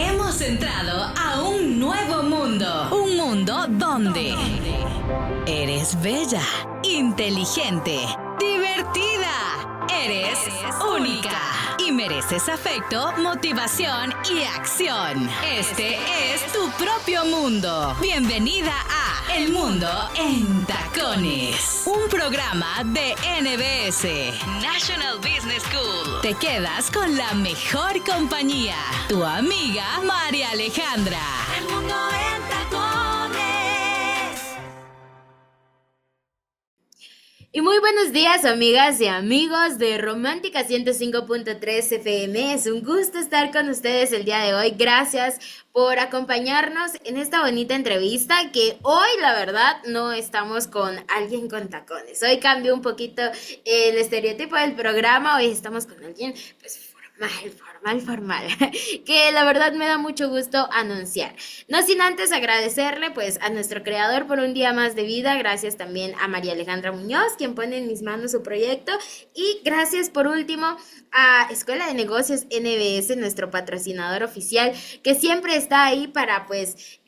Hemos entrado a un nuevo mundo. Un mundo donde eres bella, inteligente, divertida. Eres única y mereces afecto, motivación y acción. Este es tu propio mundo. Bienvenida a El Mundo en Tacones, un programa de NBS, National Business School. Te quedas con la mejor compañía, tu amiga María Alejandra. El Mundo en Tacones. Y muy buenos días, amigas y amigos de Romántica 105.3 FM. Es un gusto estar con ustedes el día de hoy. Gracias por acompañarnos en esta bonita entrevista que hoy, la verdad, no estamos con alguien con tacones. Hoy cambió un poquito el estereotipo del programa. Hoy estamos con alguien, pues, formal, que la verdad me da mucho gusto anunciar. No sin antes agradecerle pues a nuestro creador por un día más de vida, gracias también a María Alejandra Muñoz, quien pone en mis manos su proyecto, y gracias por último a Escuela de Negocios NBS, nuestro patrocinador oficial, que siempre está ahí para pues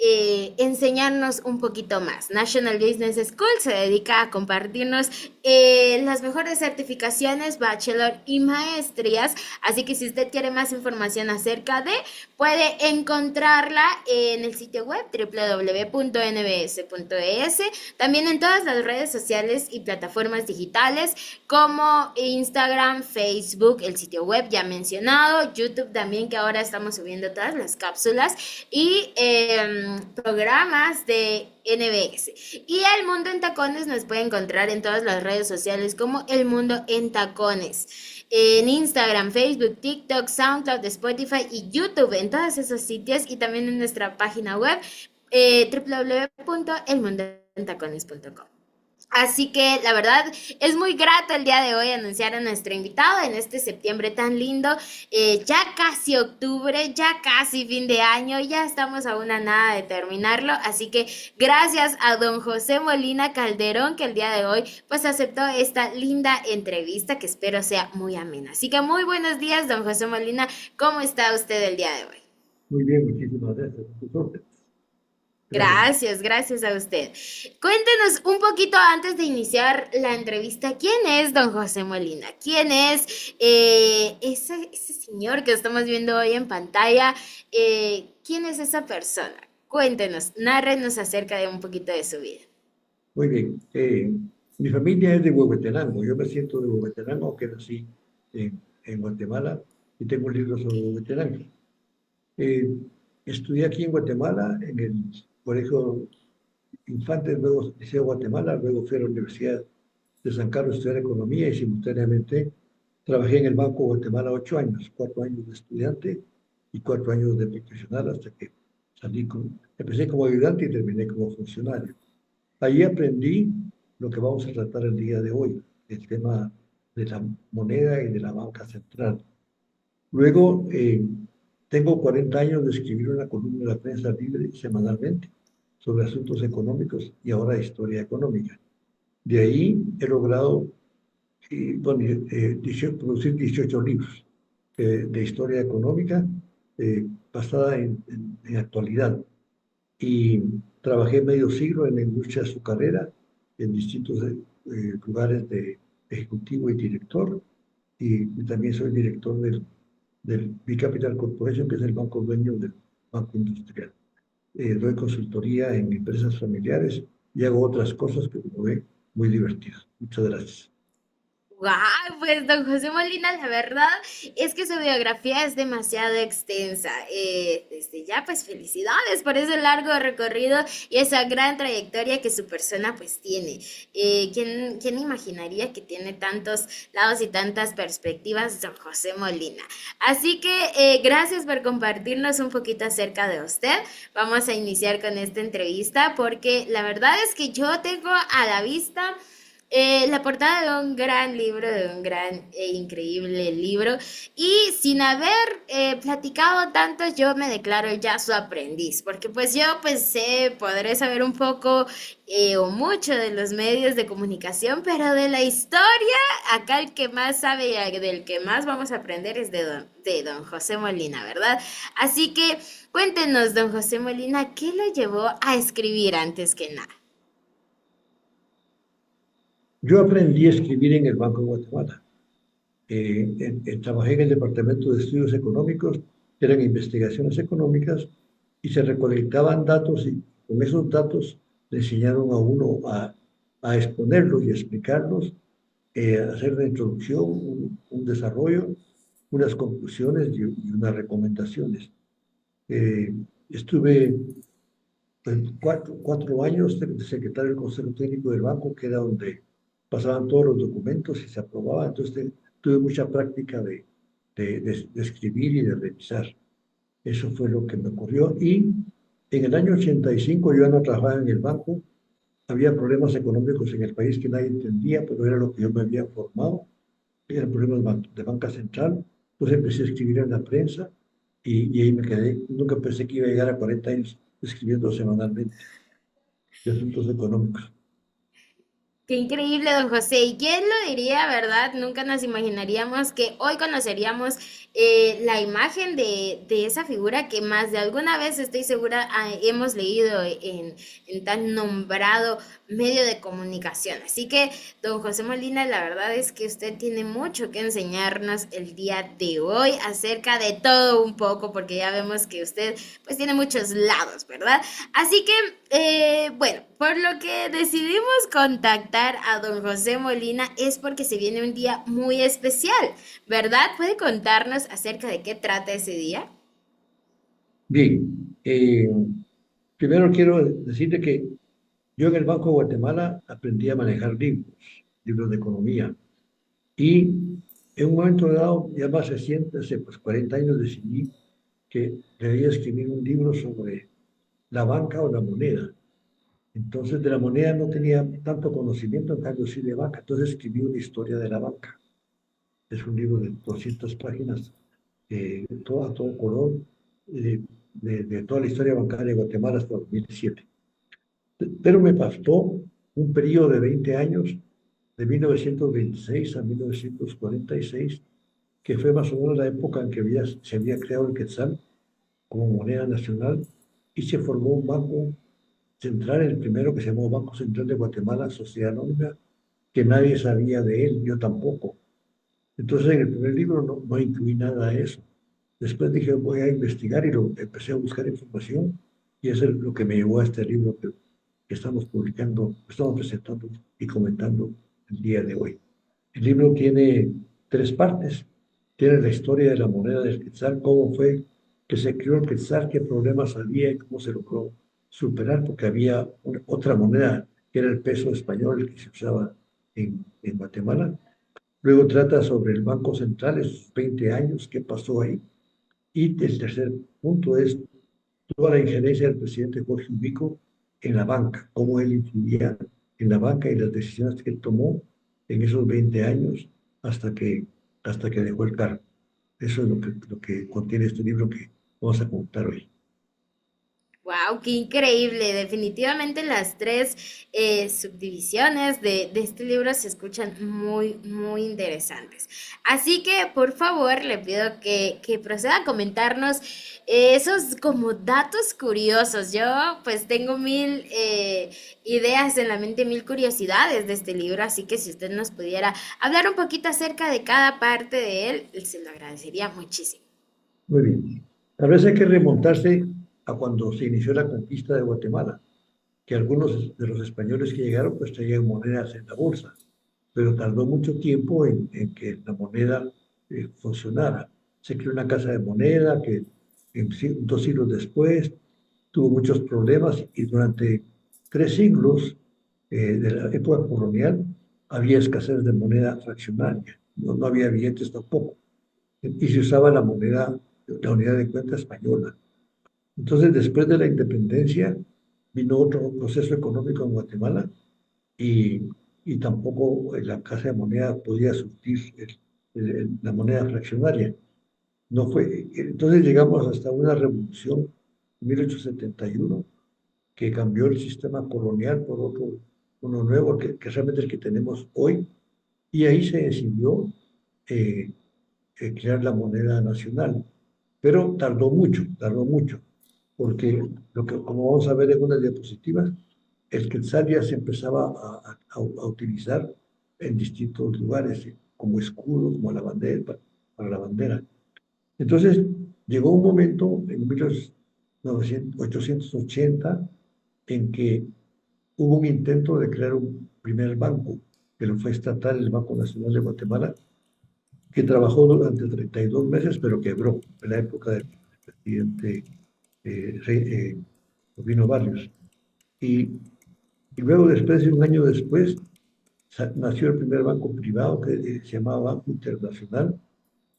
enseñarnos un poquito más. National Business School se dedica a compartirnos las mejores certificaciones, bachelor y maestrías, así que si usted quiere más información acerca de, puede encontrarla en el sitio web www.nbs.es, también en todas las redes sociales y plataformas digitales como Instagram, Facebook, el sitio web ya mencionado, YouTube también, que ahora estamos subiendo todas las cápsulas y programas de NBS. Y El Mundo en Tacones nos puede encontrar en todas las redes sociales como El Mundo en Tacones. En Instagram, Facebook, TikTok, SoundCloud, Spotify y YouTube, en todos esos sitios, y también en nuestra página web www.elmundoentacones.com. Así que la verdad es muy grato el día de hoy anunciar a nuestro invitado en este septiembre tan lindo, ya casi octubre, ya casi fin de año, ya estamos a una nada de terminarlo, así que gracias a don José Molina Calderón, que el día de hoy pues aceptó esta linda entrevista que espero sea muy amena. Así que muy buenos días, don José Molina, ¿cómo está usted el día de hoy? Muy bien, muchísimas gracias. Gracias a usted. Cuéntenos un poquito antes de iniciar la entrevista, ¿quién es don José Molina? ¿Quién es ese señor que estamos viendo hoy en pantalla? ¿Quién es esa persona? Cuéntenos, nárrenos acerca de un poquito de su vida. Muy bien. Mi familia es de Huehuetenango. Yo me siento de Huehuetenango, aunque nací en Guatemala y tengo un libro sobre Huehuetenango. Estudié aquí en Guatemala, en el Colegio Infantes, luego Liceo Guatemala, luego fui a la Universidad de San Carlos a estudiar Economía y simultáneamente trabajé en el Banco Guatemala 8 años, 4 años de estudiante y 4 años de profesional hasta que empecé como ayudante y terminé como funcionario. Ahí aprendí lo que vamos a tratar el día de hoy, el tema de la moneda y de la banca central. Luego, tengo 40 años de escribir una columna en la prensa libre semanalmente sobre asuntos económicos y ahora historia económica. De ahí he logrado producir 18 libros de historia económica basada en actualidad. Y trabajé medio siglo en la industria azucarera, en distintos lugares de ejecutivo y director, y también soy director del Bicapital Corporation, que es el banco dueño del Banco Industrial. Doy consultoría en empresas familiares y hago otras cosas que como ven muy divertidas. Muchas gracias. Wow, pues don José Molina, la verdad es que su biografía es demasiado extensa. Desde ya, pues felicidades por ese largo recorrido y esa gran trayectoria que su persona pues tiene. ¿Quién imaginaría que tiene tantos lados y tantas perspectivas don José Molina? Así que gracias por compartirnos un poquito acerca de usted. Vamos a iniciar con esta entrevista porque la verdad es que yo tengo a la vista La portada de un gran libro, de un gran e increíble libro. Y sin haber platicado tanto, yo me declaro ya su aprendiz, porque pues yo pues sé, podré saber un poco o mucho de los medios de comunicación, pero de la historia, acá el que más sabe y del que más vamos a aprender es de don José Molina, ¿verdad? Así que cuéntenos, don José Molina, ¿qué lo llevó a escribir antes que nada? Yo aprendí a escribir en el Banco de Guatemala. Trabajé en el Departamento de Estudios Económicos, que eran investigaciones económicas, y se recolectaban datos y con esos datos le enseñaron a uno a exponerlos y explicarlos, hacer una introducción, un desarrollo, unas conclusiones y unas recomendaciones. Eh, Estuve pues, 4 años de secretario del Consejo Técnico del banco, que era donde pasaban todos los documentos y se aprobaban. Entonces tuve mucha práctica de escribir y de revisar. Eso fue lo que me ocurrió. Y en el año 85 yo ya no trabajaba en el banco. Había problemas económicos en el país que nadie entendía, pero era lo que yo me había formado. Eran problemas de banca central. Entonces empecé a escribir en la prensa y ahí me quedé. Nunca pensé que iba a llegar a 40 años escribiendo semanalmente de asuntos económicos. Qué increíble, don José. ¿Y quién lo diría, verdad? Nunca nos imaginaríamos que hoy conoceríamos la imagen de esa figura que más de alguna vez, estoy segura, hemos leído en tan nombrado medio de comunicación. Así que, don José Molina, la verdad es que usted tiene mucho que enseñarnos el día de hoy acerca de todo un poco, porque ya vemos que usted pues tiene muchos lados, ¿verdad? Así que, bueno, por lo que decidimos contactar a don José Molina es porque se viene un día muy especial, ¿verdad? ¿Puede contarnos acerca de qué trata ese día? Bien, primero quiero decirle que yo en el Banco de Guatemala aprendí a manejar libros de economía. Y en un momento dado, ya más reciente, hace pues 40 años, decidí que debía escribir un libro sobre la banca o la moneda. Entonces, de la moneda no tenía tanto conocimiento, en cambio sí de banca. Entonces escribí una historia de la banca. Es un libro de 200 páginas, a todo color, de toda la historia bancaria de Guatemala hasta 2007. Pero me bastó un periodo de 20 años, de 1926 a 1946, que fue más o menos la época en que se había creado el Quetzal como moneda nacional y se formó un banco central, el primero que se llamó Banco Central de Guatemala, Sociedad Anónima, que nadie sabía de él, yo tampoco. Entonces en el primer libro no incluí nada de eso. Después dije, voy a investigar y empecé a buscar información y eso es lo que me llevó a este libro que estamos publicando, estamos presentando y comentando el día de hoy. El libro tiene 3 partes. Tiene la historia de la moneda del Quetzal, cómo fue que se creó el Quetzal, qué problemas había y cómo se logró superar, porque había otra moneda que era el peso español el que se usaba en Guatemala. Luego trata sobre el Banco Central, esos 20 años, qué pasó ahí. Y el tercer punto es toda la injerencia del presidente Jorge Ubico en la banca, cómo él influía en la banca y las decisiones que él tomó en esos 20 años hasta que, hasta que dejó el cargo. Eso es lo que contiene este libro que vamos a contar hoy. Wow, qué increíble. Definitivamente las tres subdivisiones de este libro se escuchan muy, muy interesantes. Así que, por favor, le pido que proceda a comentarnos esos como datos curiosos. Yo pues tengo mil ideas en la mente, mil curiosidades de este libro, así que si usted nos pudiera hablar un poquito acerca de cada parte de él, se lo agradecería muchísimo. Muy bien. Tal vez hay que remontarse a cuando se inició la conquista de Guatemala, que algunos de los españoles que llegaron pues traían monedas en la bolsa, pero tardó mucho tiempo en que la moneda funcionara. Se creó una casa de moneda que 2 siglos después tuvo muchos problemas y durante 3 siglos de la época colonial había escasez de moneda fraccionaria, no había billetes tampoco, y se usaba la moneda, la unidad de cuenta española. Entonces, después de la independencia, vino otro proceso económico en Guatemala y y tampoco la Casa de Moneda podía surtir la moneda fraccionaria. No fue, entonces llegamos hasta una revolución en 1871 que cambió el sistema colonial por otro, uno nuevo, que realmente es el que tenemos hoy, y ahí se decidió eh, crear la moneda nacional. Pero tardó mucho, porque como vamos a ver en unas diapositivas, el quetzal ya se empezaba a utilizar en distintos lugares, como escudo, como la bandera, para la bandera. Entonces, llegó un momento en 1880 en que hubo un intento de crear un primer banco, que lo fue estatal, el Banco Nacional de Guatemala, que trabajó durante 32 meses, pero quebró en la época del presidente Rubino Barrios. Y, y luego, después de un año después, nació el primer banco privado que se llamaba Banco Internacional.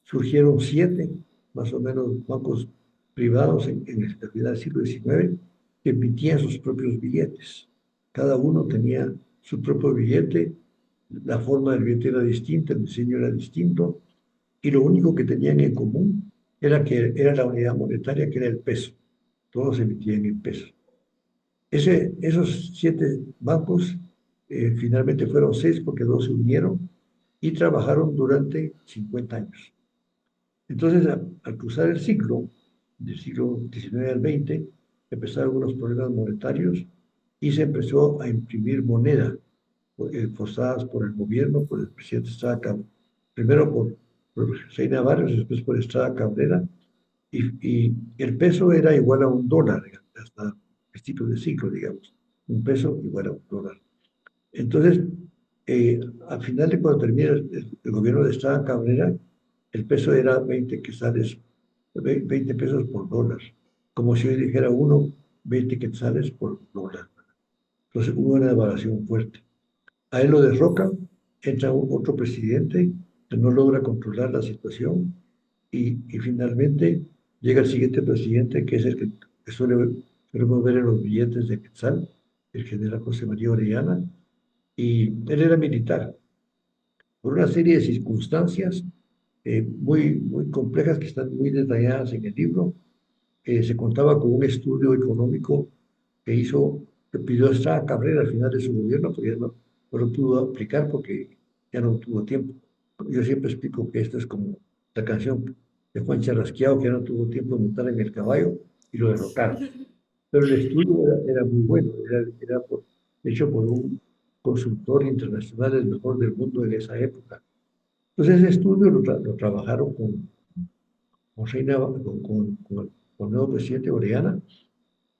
Surgieron 7, más o menos, bancos privados en la final del siglo XIX que emitían sus propios billetes. Cada uno tenía su propio billete, la forma del billete era distinta, el diseño era distinto, y lo único que tenían en común era que era la unidad monetaria, que era el peso. Todos emitían en pesos. Esos 7 bancos finalmente fueron 6 porque 2 se unieron y trabajaron durante 50 años. Entonces, al cruzar el siglo, del siglo XIX al XX, empezaron unos problemas monetarios y se empezó a imprimir moneda, forzadas por el gobierno, por el presidente Estrada Cabrera, primero por Reina Barrios, después por Estrada Cabrera, y el peso era igual a $1, hasta principios del siglo, digamos. Un peso igual a $1. Entonces, al final de cuando termina el gobierno de Estrada Cabrera, el peso era 20 quetzales, 20 pesos por dólar. Como si hoy dijera uno, 20 quetzales por dólar. Entonces hubo una devaluación fuerte. A él lo derroca, entra otro presidente que no logra controlar la situación y finalmente llega el siguiente presidente, que es el que solemos ver en los billetes de Quetzal, el general José María Orellana, y él era militar. Por una serie de circunstancias muy complejas que están muy detalladas en el libro, se contaba con un estudio económico que pidió Estrada Cabrera al final de su gobierno, pero ya no lo pudo aplicar porque ya no tuvo tiempo. Yo siempre explico que esto es como la canción de Juan Charrasqueado, que ya no tuvo tiempo de montar en el caballo y lo derrocaron. Pero el estudio era muy bueno, hecho por un consultor internacional, el mejor del mundo en esa época. Entonces ese estudio lo trabajaron con el nuevo presidente Orellana.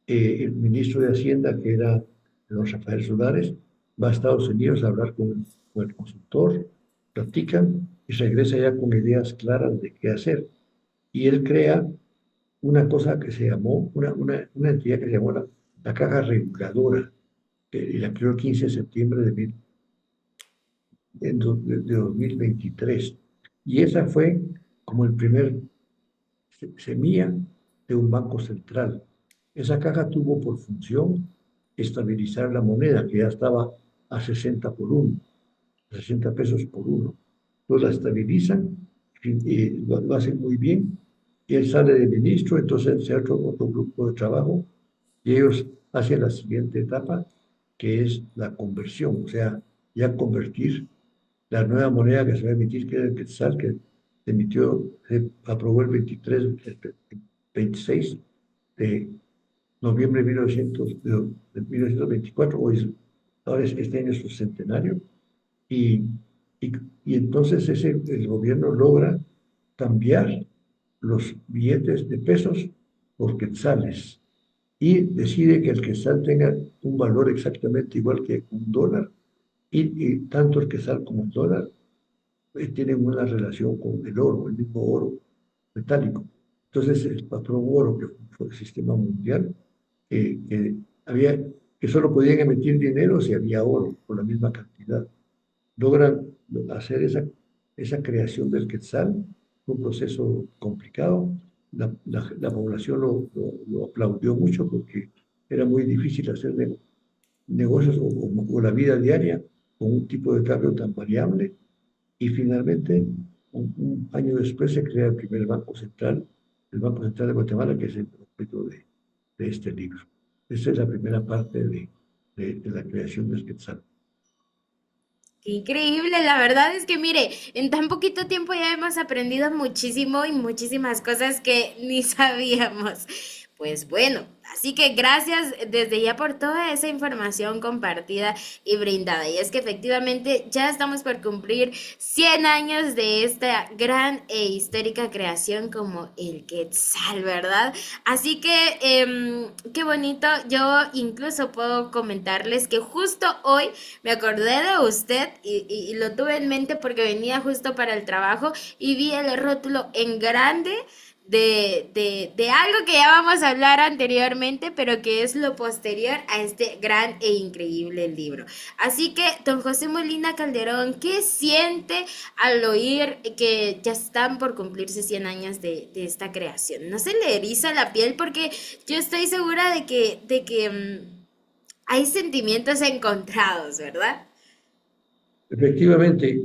El ministro de Hacienda, que era don Rafael Solares, va a Estados Unidos a hablar con el consultor, platican y regresa ya con ideas claras de qué hacer. Y él crea una cosa que se llamó, una entidad que se llamó la Caja Reguladora, y la creó el 15 de septiembre de 2023. Y esa fue como el primer semilla de un banco central. Esa caja tuvo por función estabilizar la moneda, que ya estaba a 60 por 1, 60 pesos por 1. Entonces la estabilizan, y lo hacen muy bien, y él sale de ministro, entonces se hace otro grupo de trabajo, y ellos hacen la siguiente etapa, que es la conversión, o sea, ya convertir la nueva moneda que se va a emitir, que es el Quetzal, que se aprobó el 26 de noviembre de 1924, ahora este año es su centenario, y, y entonces el gobierno logra cambiar los billetes de pesos por quetzales y decide que el quetzal tenga un valor exactamente igual que $1, y tanto el quetzal como el dólar tienen una relación con el oro, el mismo oro metálico. Entonces, el patrón oro, que fue el sistema mundial, que que solo podían emitir dinero si había oro, por la misma cantidad. Logran hacer esa creación del quetzal, un proceso complicado. La población lo aplaudió mucho porque era muy difícil hacer negocios o la vida diaria con un tipo de cambio tan variable y finalmente, un año después se crea el primer Banco Central, el Banco Central de Guatemala, que es el objeto de este libro. Esa es la primera parte de la creación del Quetzal. Qué increíble, la verdad es que mire, en tan poquito tiempo ya hemos aprendido muchísimo y muchísimas cosas que ni sabíamos. Pues bueno, así que gracias desde ya por toda esa información compartida y brindada. Y es que efectivamente ya estamos por cumplir 100 años de esta gran e histórica creación como el Quetzal, ¿verdad? Así que qué bonito. Yo incluso puedo comentarles que justo hoy me acordé de usted y lo tuve en mente porque venía justo para el trabajo y vi el rótulo en grande de algo que ya vamos a hablar anteriormente, pero que es lo posterior a este gran e increíble libro. Así que, don José Molina Calderón, ¿qué siente al oír que ya están por cumplirse 100 años de esta creación? ¿No se le eriza la piel? Porque yo estoy segura de que hay sentimientos encontrados, ¿verdad? Efectivamente,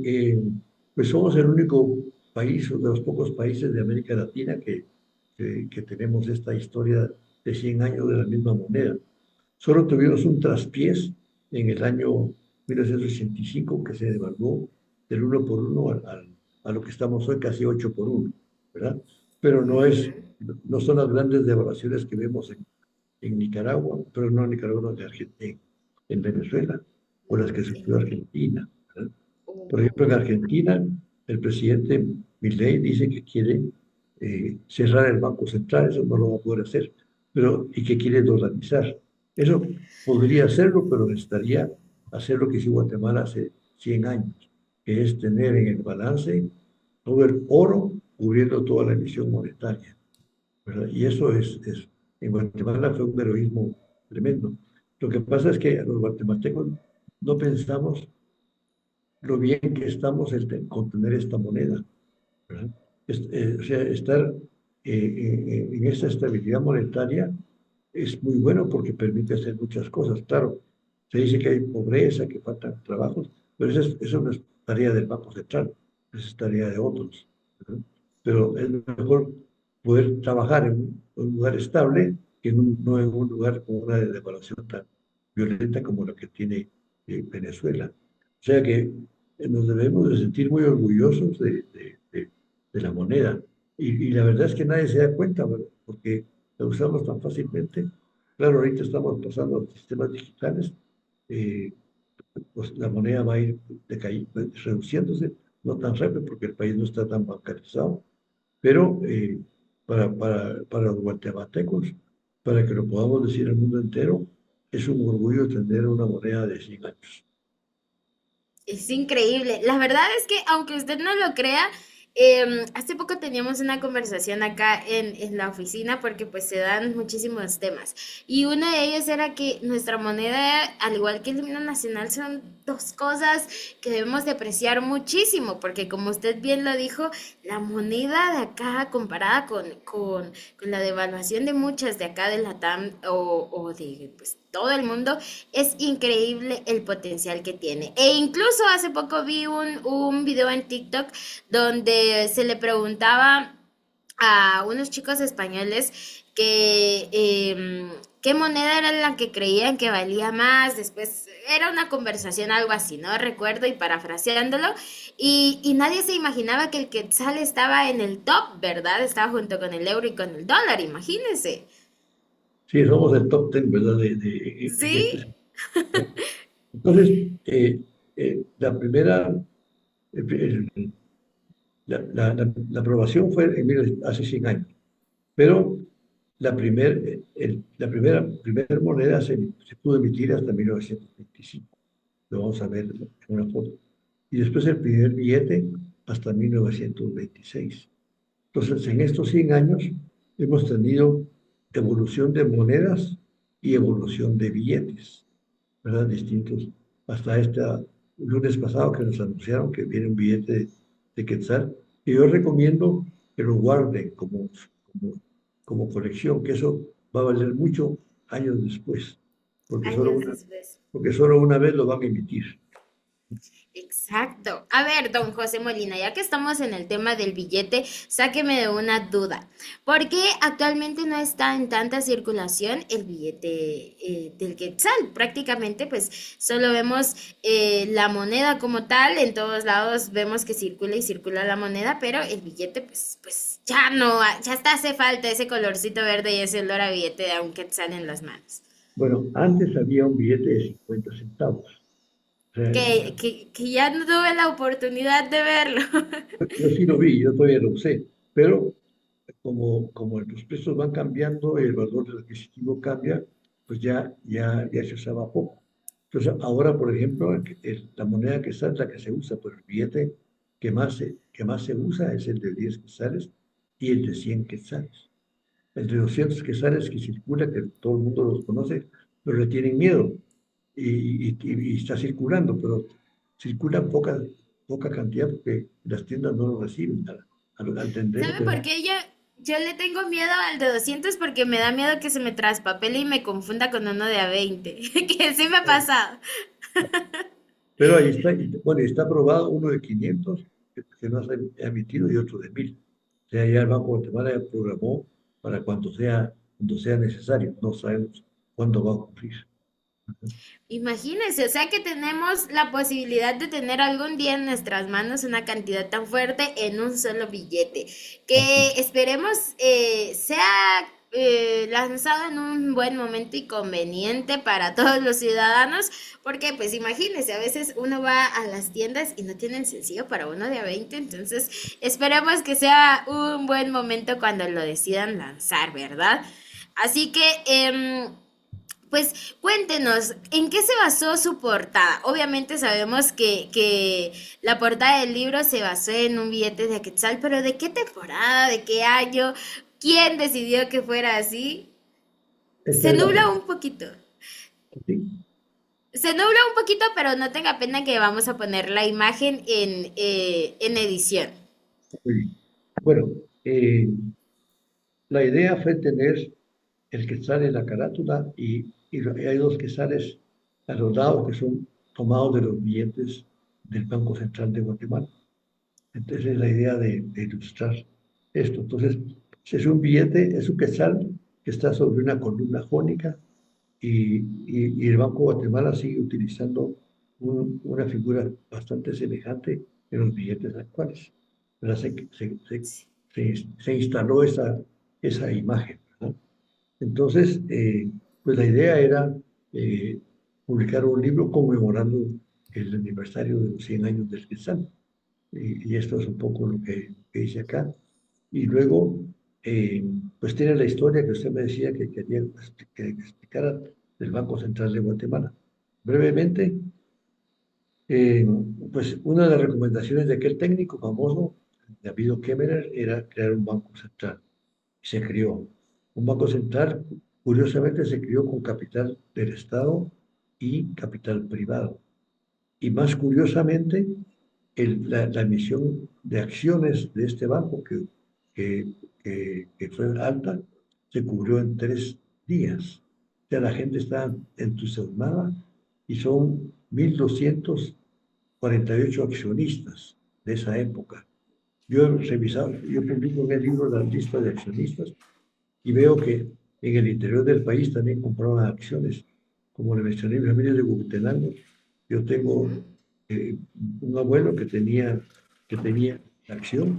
pues somos el único país, o de los pocos países de América Latina que tenemos esta historia de 100 años de la misma moneda. Solo tuvimos un traspiés en el año 1985 que se devaluó del 1 por 1 a lo que estamos hoy, casi 8 por 1, ¿verdad? Pero Ujú. no son las grandes devaluaciones que vemos en Nicaragua, pero no en Nicaragua, no, de Argentina, en Venezuela, o las que sufrió Entiendo. Argentina, ¿verdad? Por ejemplo, en Uh, Argentina, el presidente Milei dice que quiere cerrar el Banco Central, eso no lo va a poder hacer, y que quiere dolarizar. Eso podría hacerlo, pero necesitaría hacer lo que hizo Guatemala hace 100 años, que es tener en el balance todo el oro cubriendo toda la emisión monetaria, ¿verdad? Y eso en Guatemala fue un heroísmo tremendo. Lo que pasa es que los guatemaltecos no pensamos lo bien que estamos con tener esta moneda, ¿verdad? O sea, estar en esta estabilidad monetaria es muy bueno porque permite hacer muchas cosas. Claro, se dice que hay pobreza, que faltan trabajos, pero eso no es tarea del Banco Central, eso es tarea de otros, ¿verdad? Pero es mejor poder trabajar en un lugar estable que no en un lugar con una devaluación tan violenta como la que tiene Venezuela. O sea que nos debemos de sentir muy orgullosos de la moneda. Y la verdad es que nadie se da cuenta, ¿verdad? Porque la usamos tan fácilmente. Claro, ahorita estamos pasando a sistemas digitales, eh, pues la moneda va a ir reduciéndose, no tan rápido porque el país no está tan bancarizado, pero para los guatemaltecos, para que lo podamos decir al mundo entero, es un orgullo tener una moneda de 100 años. Es increíble. La verdad es que, aunque usted no lo crea, hace poco teníamos una conversación acá en la oficina porque pues se dan muchísimos temas. Y uno de ellos era que nuestra moneda, al igual que el himno nacional, son dos cosas que debemos de apreciar muchísimo, porque como usted bien lo dijo, la moneda de acá comparada con la devaluación de muchas de acá de Latam o de pues, todo el mundo, es increíble el potencial que tiene. E incluso hace poco vi un video en TikTok donde se le preguntaba a unos chicos españoles qué moneda era la que creían que valía más. Después era una conversación, algo así, ¿no? Recuerdo y parafraseándolo. Y nadie se imaginaba que el quetzal estaba en el top, ¿verdad? Estaba junto con el euro y con el dólar, imagínense. Sí, somos el top 10, ¿verdad? En este ¿Sí? sentido. Entonces, la primera, el- la aprobación fue hace 100 años, pero la primera moneda se pudo emitir hasta 1925. Lo vamos a ver en una foto. Y después el primer billete hasta 1926. Entonces, en estos 100 años hemos tenido evolución de monedas y evolución de billetes, ¿verdad? Distintos. Hasta este lunes pasado que nos anunciaron que viene un billete de Quetzal, y yo recomiendo que lo guarden como, como colección, que eso va a valer mucho años después, porque solo Años una, después. porque solo una vez lo van a emitir. Exacto. A ver, don José Molina, ya que estamos en el tema del billete, sáqueme de una duda. ¿Por qué actualmente no está en tanta circulación el billete del Quetzal? Prácticamente, pues solo vemos la moneda como tal, en todos lados vemos que circula y circula la moneda, pero el billete, pues ya no, ya está, hace falta ese colorcito verde y ese olor a billete de un Quetzal en las manos. Bueno, antes había un billete de 50 centavos. O sea, Que ya no tuve la oportunidad de verlo. yo sí lo vi, yo todavía lo usé, pero como los precios van cambiando y el valor del adquisitivo cambia, pues ya se usaba poco. Entonces, ahora, por ejemplo, la moneda que está es la que se usa, pero el billete que más se usa es el de 10 quetzales y el de 100 quetzales. El de 200 quetzales que circula, que todo el mundo los conoce, pero le tienen miedo y está circulando, pero circula poca cantidad porque las tiendas no lo reciben. Al tendero ¿Sabe le por da. qué yo le tengo miedo al de 200? Porque me da miedo que se me traspapele y me confunda con uno de a 20. Que sí me ha pasado. Pero ahí está, bueno, está aprobado uno de 500 que no se ha emitido y otro de 1000. O sea, ya el Banco de Guatemala ya programó para cuando sea necesario. No sabemos cuándo va a ocurrir. Imagínense, o sea que tenemos la posibilidad de tener algún día en nuestras manos una cantidad tan fuerte en un solo billete, Así que esperemos sea lanzado en un buen momento y conveniente para todos los ciudadanos, porque pues imagínense, a veces uno va a las tiendas y no tienen sencillo para uno de a 20, entonces esperemos que sea un buen momento cuando lo decidan lanzar, ¿verdad? Así que... pues cuéntenos, ¿en qué se basó su portada? Obviamente sabemos que la portada del libro se basó en un billete de Quetzal, pero ¿de qué temporada? ¿De qué año? ¿Quién decidió que fuera así? Esta Se es la nubla foto. un poquito. ¿Sí? Se nubla un poquito, pero no tenga pena que vamos a poner la imagen en edición. Muy bien. Bueno, la idea fue tener el quetzal en la carátula y hay dos quetzales a los lados que son tomados de los billetes del Banco Central de Guatemala. Entonces es la idea de ilustrar esto. Entonces, es un billete, es un quetzal que está sobre una columna jónica y el Banco de Guatemala sigue utilizando una figura bastante semejante en los billetes actuales. ¿Verdad? Se instaló esa imagen, ¿verdad? Entonces, pues la idea era eh, publicar un libro conmemorando el aniversario de los 100 años del Quetzal. Y esto es un poco lo que hice acá. Y luego, eh, pues tiene la historia que usted me decía que quería que explicara del Banco Central de Guatemala. Brevemente, eh, pues una de las recomendaciones de aquel técnico famoso, David Kemmerer, era crear un banco central. Y se creó. Un banco central, curiosamente, se creó con capital del Estado y capital privado. Y más curiosamente, la emisión de acciones de este banco, que, que fue alta, se cubrió en 3 días. O sea, la gente está entusiasmada y son 1.248 accionistas de esa época. Yo he revisado, yo publico en el libro la lista de accionistas y veo que en el interior del país también compraban acciones. Como le mencioné, mi familia es de Huehuetenango. Yo tengo eh, un abuelo que tenía la acción,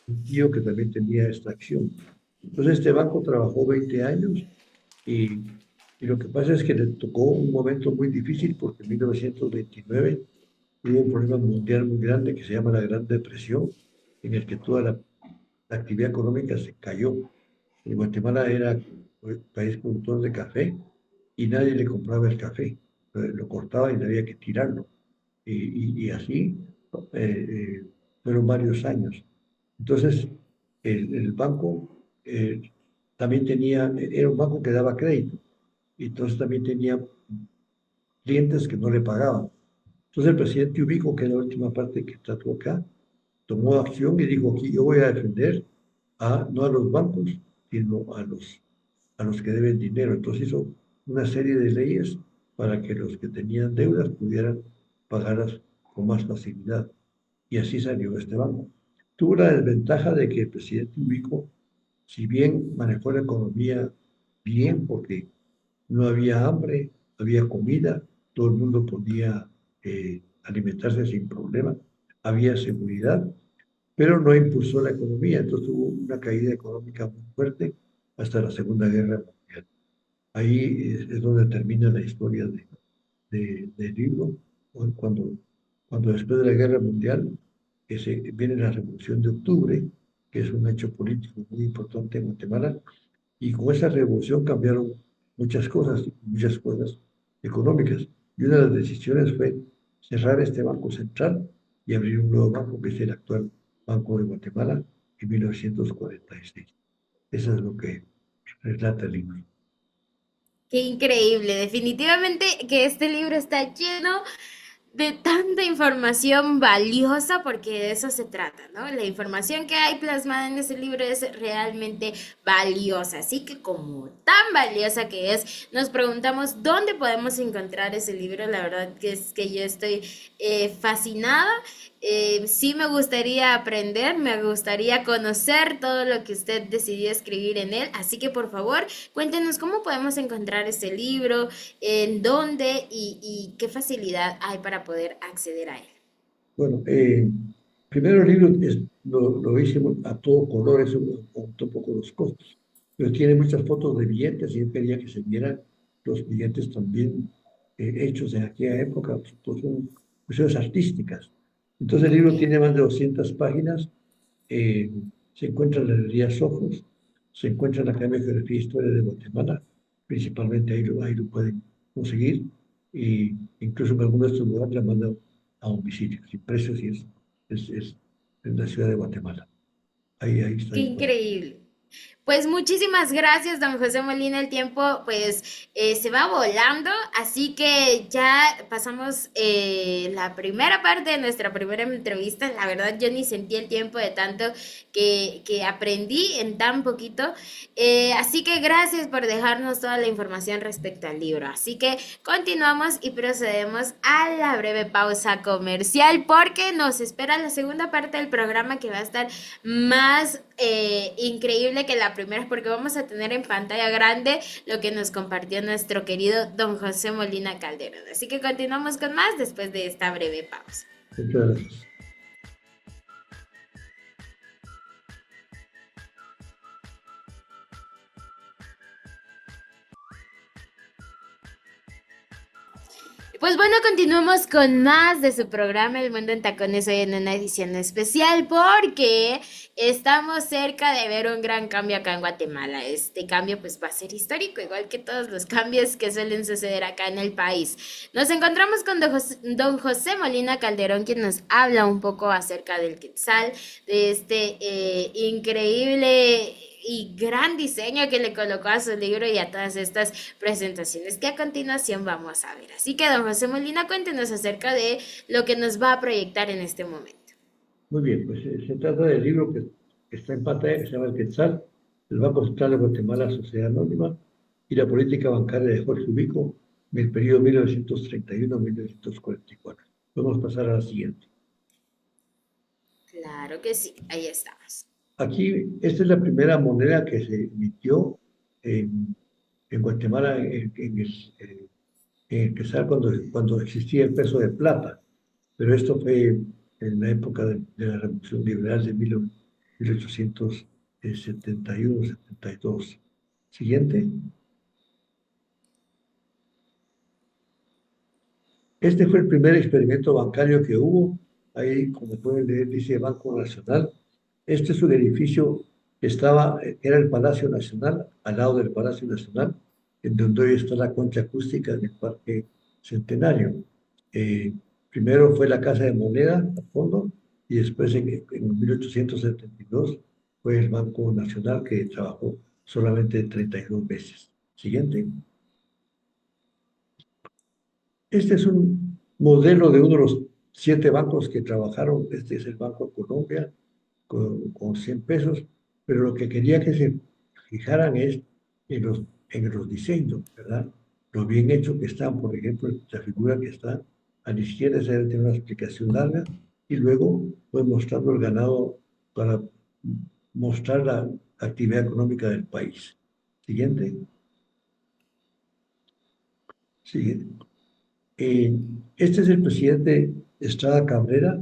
un tío que también tenía esta acción. Entonces este banco trabajó 20 años y, y lo que pasa es que le tocó un momento muy difícil porque en 1929 hubo un problema mundial muy grande que se llama la Gran Depresión, en el que toda la actividad económica se cayó. Guatemala era un país productor de café y nadie le compraba el café. Lo cortaban y había que tirarlo. Y así fueron varios años. Entonces, el banco también era un banco que daba crédito. Y entonces también tenía clientes que no le pagaban. Entonces el presidente Ubico, que es la última parte que trató acá, tomó acción y dijo, aquí yo voy a defender no a los bancos, sino a los que deben dinero. Entonces hizo una serie de leyes para que los que tenían deudas pudieran pagarlas con más facilidad. Y así salió este banco. Tuvo la desventaja de que el presidente Ubico, si bien manejó la economía bien, porque no había hambre, había comida, todo el mundo podía alimentarse sin problema, había seguridad, pero no impulsó la economía, entonces hubo una caída económica muy fuerte hasta la Segunda Guerra Mundial. Ahí es donde termina la historia del libro, cuando después de la Guerra Mundial viene la Revolución de Octubre, que es un hecho político muy importante en Guatemala, y con esa revolución cambiaron muchas cosas económicas. Y una de las decisiones fue cerrar este Banco Central y abrir un nuevo banco, que es el actual Banco de Guatemala, en 1946. Eso es lo que relata el libro. Qué increíble, definitivamente que este libro está lleno de tanta información valiosa, porque de eso se trata, ¿no? La información que hay plasmada en ese libro es realmente valiosa, así que como tan valiosa que es, nos preguntamos dónde podemos encontrar ese libro. La verdad que es que yo estoy fascinada. Sí me gustaría aprender, me gustaría conocer todo lo que usted decidió escribir en él, así que por favor cuéntenos cómo podemos encontrar ese libro, en dónde y qué facilidad hay para poder acceder a él. Bueno, primero el libro lo hice a todo color, eso aumentó un poco los costos, pero tiene muchas fotos de billetes y yo quería que se vieran los billetes también hechos en aquella época, pues son cuestiones artísticas. Entonces el libro Ok. tiene más de 200 páginas, eh, se encuentra en la librería Sojos, se encuentra en la Academia de Geografía e Historia de Guatemala, principalmente ahí lo pueden conseguir, y incluso en algunos de estos lugares la mandan a domicilio, sin precios, y es en la ciudad de Guatemala. Ahí está Qué disponible. increíble. Pues muchísimas gracias, don José Molina. El tiempo pues se va volando, así que ya pasamos la primera parte de nuestra primera entrevista. La verdad yo ni sentí el tiempo de tanto que aprendí en tan poquito. Así que gracias por dejarnos toda la información respecto al libro. Así que continuamos y procedemos a la breve pausa comercial, porque nos espera la segunda parte del programa, que va a estar más increíble que la primera, porque vamos a tener en pantalla grande lo que nos compartió nuestro querido don José Molina Calderón. Así que continuamos con más después de esta breve pausa. Muchas gracias. Pues bueno, continuamos con más de su programa El Mundo en Tacones, hoy en una edición especial, porque estamos cerca de ver un gran cambio acá en Guatemala. Este cambio pues va a ser histórico, igual que todos los cambios que suelen suceder acá en el país. Nos encontramos con don José Molina Calderón, quien nos habla un poco acerca del Quetzal, de este increíble y gran diseño que le colocó a su libro y a todas estas presentaciones que a continuación vamos a ver. Así que, don José Molina, cuéntenos acerca de lo que nos va a proyectar en este momento. Muy bien, pues se trata del libro que está en pantalla, que se llama El Quetzal, el Banco Central de Guatemala, Sociedad Anónima, y la política bancaria de Jorge Ubico en el periodo 1931-1944. Vamos a pasar a la siguiente. Claro que sí, ahí estamos. Aquí, esta es la primera moneda que se emitió en Guatemala en el Quetzal, cuando existía el peso de plata, pero esto fue en la época de la Revolución Liberal de 1871-72. Siguiente. Este fue el primer experimento bancario que hubo. Ahí, como pueden leer, dice Banco Nacional. Este es un edificio que era el Palacio Nacional, al lado del Palacio Nacional, en donde hoy está la concha acústica del Parque Centenario. Eh, Primero fue la Casa de Moneda, al fondo, y después en 1872 fue el Banco Nacional, que trabajó solamente 32 meses. Siguiente. Este es un modelo de uno de los 7 bancos que trabajaron. Este es el Banco de Colombia, con 100 pesos, pero lo que quería que se fijaran es en los diseños, ¿verdad? Lo bien hecho que están, por ejemplo, la figura que está a la izquierda se tiene una explicación larga, y luego voy mostrando el ganado para mostrar la actividad económica del país. Siguiente. Siguiente. Este es el presidente Estrada Cabrera,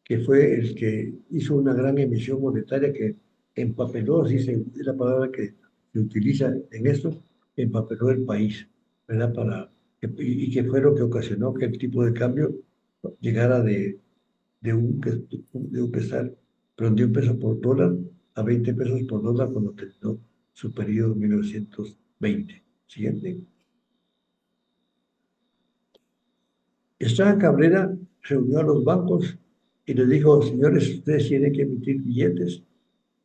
que fue el que hizo una gran emisión monetaria que empapeló, así es la palabra que se utiliza en esto, empapeló el país, ¿verdad? Y que fue lo que ocasionó que el tipo de cambio llegara de un peso por dólar a 20 pesos por dólar cuando terminó su periodo en 1920. Siguiente. Estrada Cabrera reunió a los bancos y les dijo: señores, ustedes tienen que emitir billetes,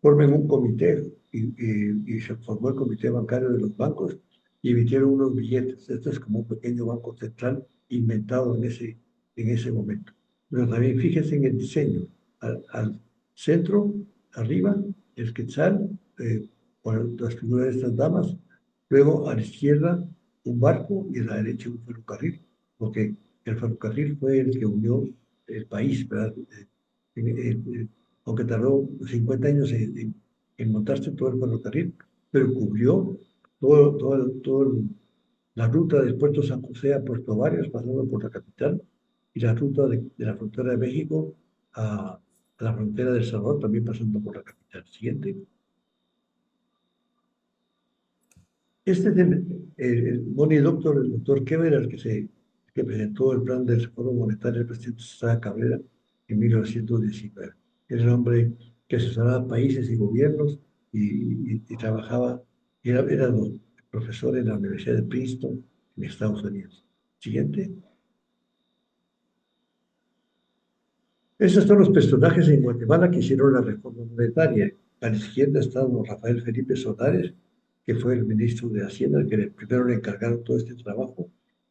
formen un comité, y se formó el comité bancario de los bancos y emitieron unos billetes. Esto es como un pequeño banco central inventado en ese momento. Pero también fíjense en el diseño. Al centro, arriba, el quetzal, con las figuras de estas damas. Luego a la izquierda, un barco, y a la derecha un ferrocarril, porque el ferrocarril fue el que unió el país, ¿verdad? Aunque tardó 50 años en montarse todo el ferrocarril, pero cubrió la ruta del puerto San José a Puerto Varios, pasando por la capital, y la ruta de la frontera de México a la frontera de El Salvador, también pasando por la capital. Siguiente. Este es el Money Doctor, el doctor Kever, que presentó el plan de reforma monetaria del presidente Estrada Cabrera en 1919. Era el hombre que asesoraba países y gobiernos y trabajaba, era profesor en la Universidad de Princeton, en Estados Unidos. Siguiente. Esos son los personajes en Guatemala que hicieron la reforma monetaria. A la izquierda está don Rafael Felipe Solares, que fue el ministro de Hacienda, el que primero le encargaron todo este trabajo,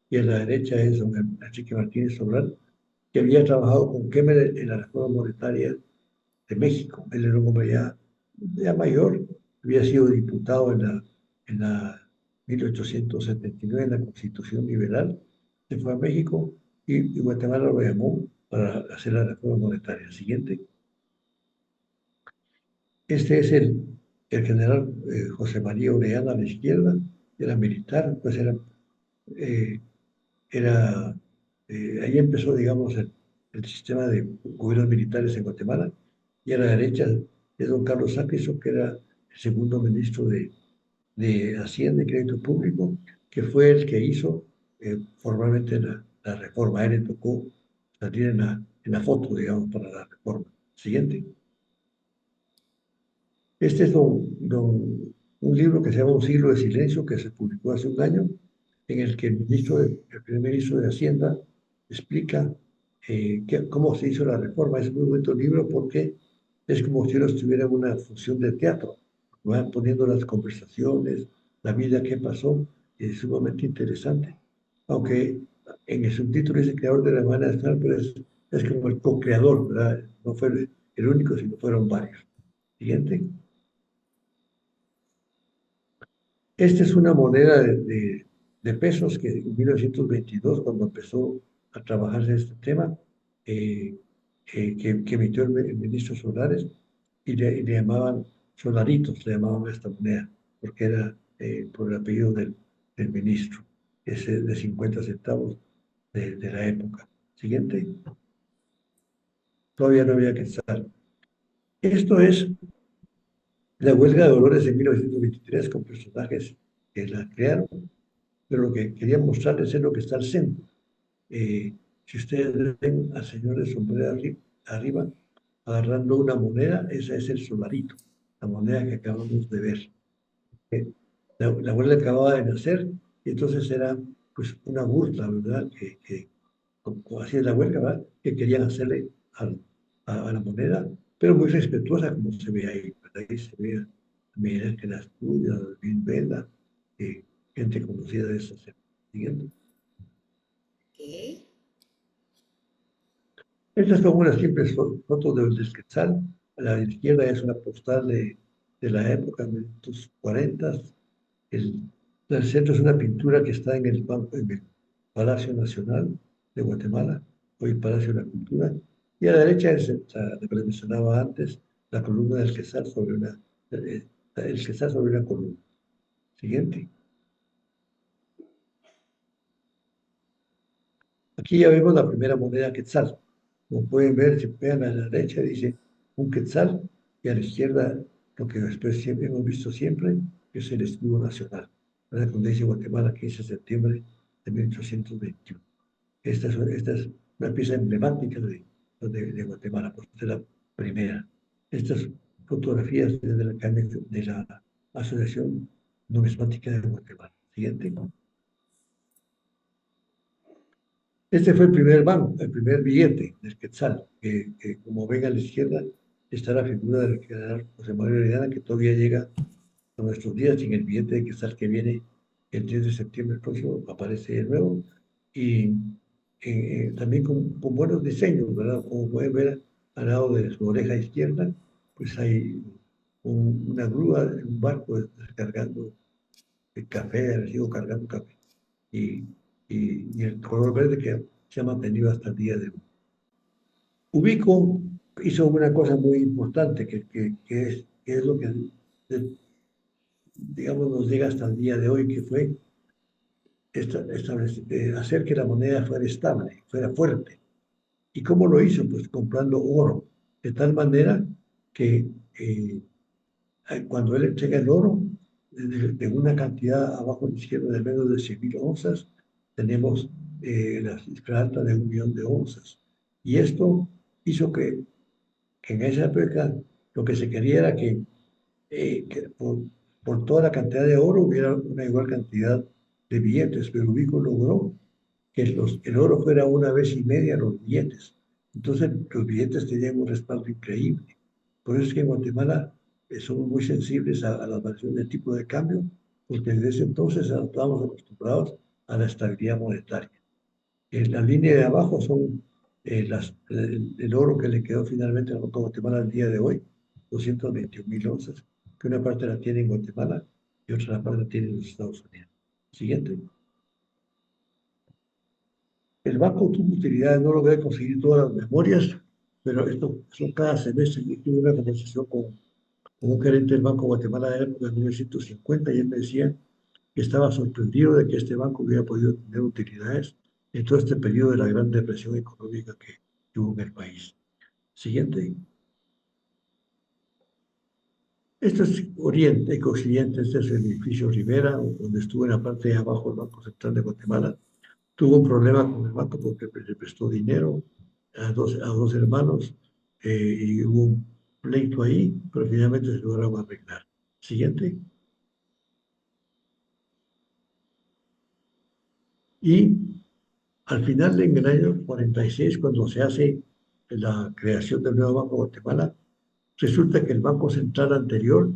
y a la derecha es don Enrique Martínez Sobral, que había trabajado con Kemmler en la reforma monetaria de México. Él era un hombre ya mayor, había sido diputado en la 1879, en la Constitución Liberal, se fue a México y Guatemala lo llamó para hacer la reforma monetaria. Siguiente. Este es el general José María Orellana a la izquierda, era militar, pues eh, era ahí empezó, digamos, el sistema de gobiernos militares en Guatemala, y a la derecha es don Carlos Sacriso, que era el segundo ministro de Hacienda y Crédito Público, que fue el que hizo formalmente la reforma. A él le tocó salir en la foto, digamos, para la reforma. Siguiente. Este es un libro que se llama Un siglo de silencio, que se publicó hace un año, en el que el primer ministro de Hacienda explica cómo se hizo la reforma. Es un muy bonito libro porque es como si uno estuviera en una función de teatro. Van poniendo las conversaciones, la vida que pasó, es sumamente interesante. Aunque en el subtítulo dice creador de la manera de estar, pero es como el co-creador, ¿verdad? No fue el único, sino fueron varios. Siguiente. Esta es una moneda de pesos que en 1922, cuando empezó a trabajarse este tema, que emitió el ministro Solares, y le llamaban solaritos, le llamaban a esta moneda, porque era por el apellido del ministro, ese de 50 centavos de la época. Siguiente. Todavía no había que estar. Esto es la huelga de Dolores de 1923, con personajes que la crearon, pero lo que quería mostrarles es lo que está al centro. Si ustedes ven al señor de sombrero arriba, agarrando una moneda, esa es el solarito, la moneda que acabamos de ver. La abuela acababa de nacer, y entonces era pues una burla, ¿verdad? Como hacía la huelga, ¿verdad? Que querían hacerle a la moneda, pero muy respetuosa, como se ve ahí, ¿verdad? Ahí se ve, mira que las tuyas, bien vela, gente conocida de esa. Siguiente. Ok. Estas son unas simples fotos del Quetzal. A la izquierda es una postal de la época, de los 40. El centro es una pintura que está en el Palacio Nacional. de Guatemala, hoy Palacio de la Cultura, y a la derecha es la que les mencionaba antes, la columna del Quesal sobre el Quesal sobre una columna. Siguiente. Aquí ya vemos la primera moneda quetzal. Como pueden ver, si pegan a la derecha, dice un quetzal, y a la izquierda, lo que después siempre hemos visto siempre, es el escudo nacional, ¿verdad? Donde dice Guatemala, 15 de septiembre de 1821. Esta es una pieza emblemática de Guatemala, pues es la primera. Estas fotografías de la Asociación Numismática de Guatemala. Siguiente. Este fue el primer banco, el primer billete del Quetzal, que como ven a la izquierda está la figura del general José María Orellana, que todavía llega a nuestros días, y en el billete de Quetzal que viene el 10 de septiembre próximo aparece de nuevo, y también con buenos diseños, ¿verdad? Como pueden ver al lado de su oreja izquierda, pues hay una grúa, un barco descargando el café, recibo cargando café, y, y el color verde que se ha mantenido hasta el día de hoy. Ubico hizo una cosa muy importante, que es lo que, digamos, nos llega hasta el día de hoy, que fue hacer que la moneda fuera estable, fuera fuerte. ¿Y cómo lo hizo? Pues comprando oro, de tal manera que cuando él entrega el oro, de una cantidad abajo a la izquierda de menos de 100.000 onzas, tenemos la cifra alta de 1.000.000 de onzas. Y esto hizo que en esa época lo que se quería era que por toda la cantidad de oro hubiera una igual cantidad de billetes, pero Ubico logró que el oro fuera 1,5 veces los billetes. Entonces los billetes tenían un respaldo increíble. Por eso es que en Guatemala somos muy sensibles a las variaciones de tipo de cambio, porque desde ese entonces estábamos acostumbrados a la estabilidad monetaria. En la línea de abajo son el oro que le quedó finalmente al Banco de Guatemala al día de hoy, 221.000 onzas, que una parte la tiene en Guatemala y otra parte la tiene en los Estados Unidos. Siguiente. El banco tuvo utilidades, no logré conseguir todas las memorias, pero esto cada semestre. Yo tuve una conversación con un gerente del Banco de Guatemala de la época de 1950, y él me decía que estaba sorprendido de que este banco hubiera podido tener utilidades en todo este periodo de la gran depresión económica que hubo en el país. Siguiente. Esto es Oriente, Occidente. Este es el edificio Rivera, donde estuvo en la parte de abajo el Banco Central de Guatemala. Tuvo un problema con el banco porque le prestó dinero a dos hermanos, y hubo un pleito ahí, pero finalmente se lograron arreglar. Siguiente. Y al final, en el año 46, cuando se hace la creación del nuevo Banco de Guatemala, resulta que el Banco Central anterior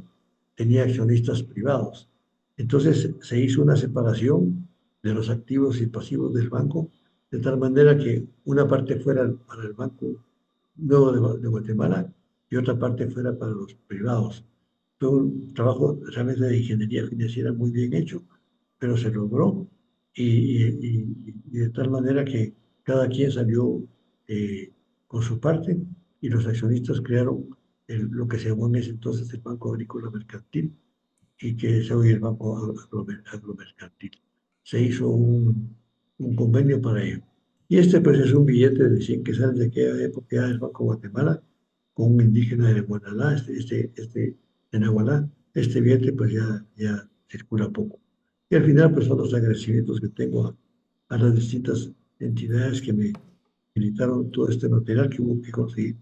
tenía accionistas privados. Entonces se hizo una separación de los activos y pasivos del banco, de tal manera que una parte fuera para el Banco Nuevo de Guatemala y otra parte fuera para los privados. Fue un trabajo realmente de ingeniería financiera muy bien hecho, pero se logró, y de tal manera que cada quien salió con su parte, y los accionistas crearon lo que se llamó en ese entonces el Banco Agrícola Mercantil, y que es hoy el Banco Agromercantil. Se hizo un convenio para ello. Y este pues es un billete de 100 que sale de aquella época del Banco de Guatemala, con un indígena de Guatemala, de Nahualá. Este billete pues ya circula poco. Y al final pues son los agradecimientos que tengo a las distintas entidades que me facilitaron todo este material que hubo que conseguir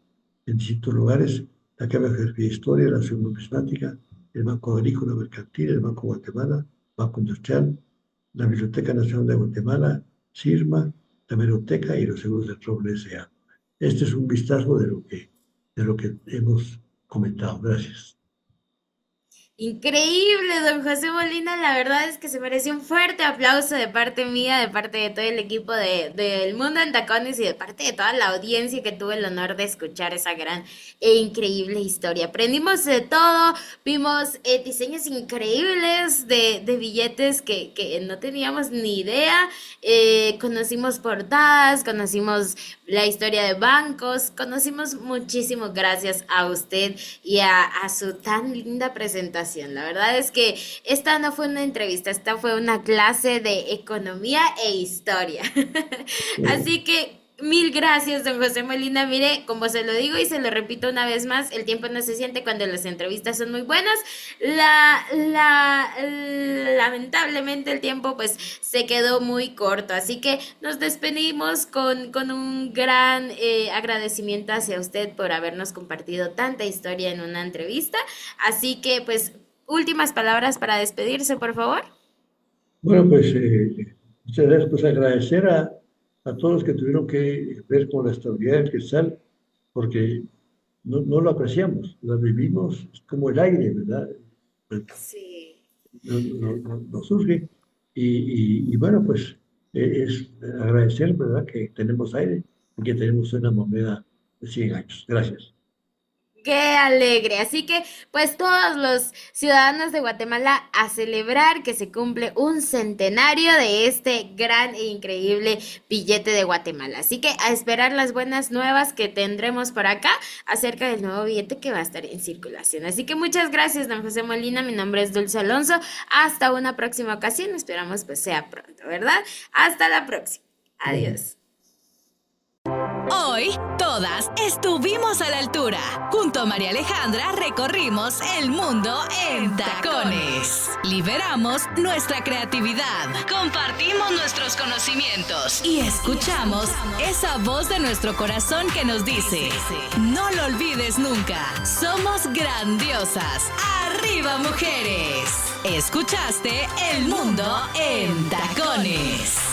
en distintos lugares: la Cámara de Historia, la Asociación Numismática, el Banco Agrícola Mercantil, el Banco de Guatemala, Banco Industrial, la Biblioteca Nacional de Guatemala, CIRMA, la Hemeroteca y los Seguros del Roble S.A. Este es un vistazo de lo que hemos comentado. Gracias. Increíble, don José Molina. La verdad es que se mereció un fuerte aplauso de parte mía, de parte de todo el equipo del Mundo en Tacones y de parte de toda la audiencia que tuve el honor de escuchar esa gran e increíble historia. Aprendimos de todo, vimos diseños increíbles de billetes que no teníamos ni idea, conocimos portadas, conocimos la historia de bancos, conocimos muchísimo gracias a usted y a su tan linda presentación. La verdad es que esta no fue una entrevista, esta fue una clase de economía e historia. Así que mil gracias, don José Molina. Mire, como se lo digo y se lo repito una vez más, el tiempo no se siente cuando las entrevistas son muy buenas. Lamentablemente el tiempo pues se quedó muy corto, así que nos despedimos con un gran agradecimiento hacia usted por habernos compartido tanta historia en una entrevista. Así que pues últimas palabras para despedirse, por favor. Bueno, pues muchas gracias. Pues agradecer a todos los que tuvieron que ver con la estabilidad del cristal, porque no lo apreciamos, la vivimos como el aire, ¿verdad? Pues, Sí. no surge. Y bueno, pues es agradecer, ¿verdad?, que tenemos aire y que tenemos una moneda de 100 años. Gracias. Qué alegre. Así que, pues todos los ciudadanos de Guatemala a celebrar que se cumple un centenario de este gran e increíble billete de Guatemala. Así que a esperar las buenas nuevas que tendremos por acá acerca del nuevo billete que va a estar en circulación. Así que muchas gracias, don José Molina. Mi nombre es Dulce Alonso. Hasta una próxima ocasión. Esperamos pues sea pronto, ¿verdad? Hasta la próxima. Adiós. Hoy, todas estuvimos a la altura. Junto a María Alejandra recorrimos el mundo en tacones. Liberamos nuestra creatividad. Compartimos nuestros conocimientos. Y escuchamos esa voz de nuestro corazón que nos dice: no lo olvides nunca. Somos grandiosas. ¡Arriba, mujeres! Escuchaste El Mundo en Tacones.